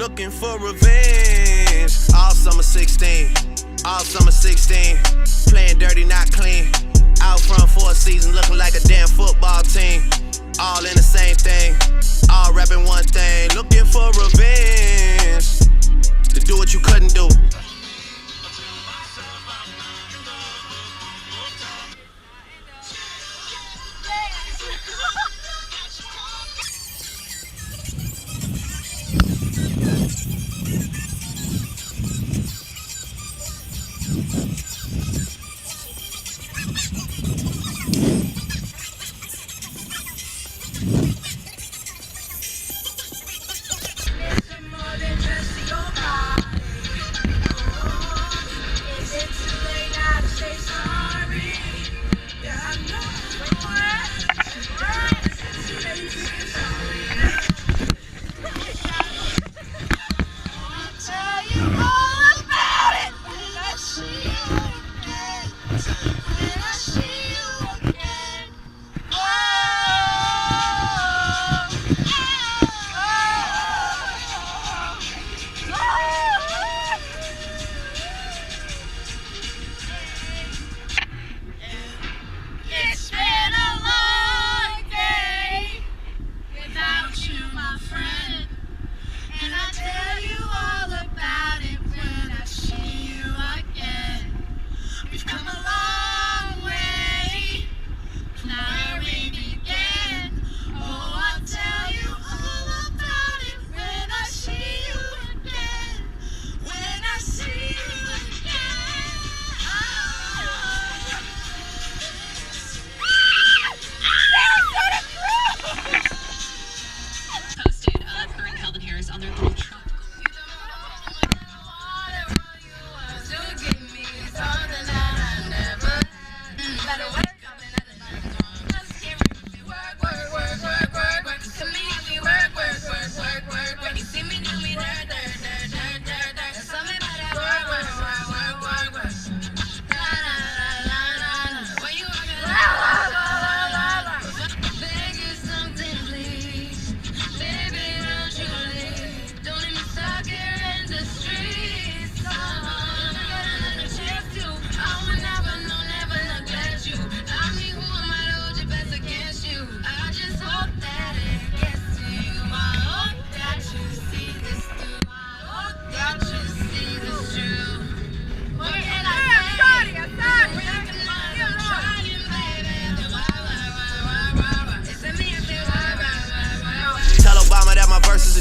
Looking for revenge. All summer 16, all summer 16. Playing dirty, not clean. Out front for a season, looking like a damn football team. All in the same thing, all rapping one thing. Looking for revenge. To do what you couldn't do.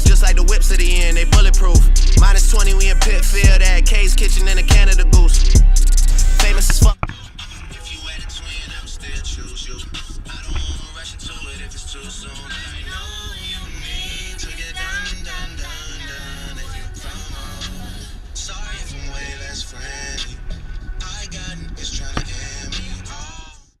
Just like the whips at the end, they bulletproof. -20, we in Pitfield at K's Kitchen in a Canada Goose.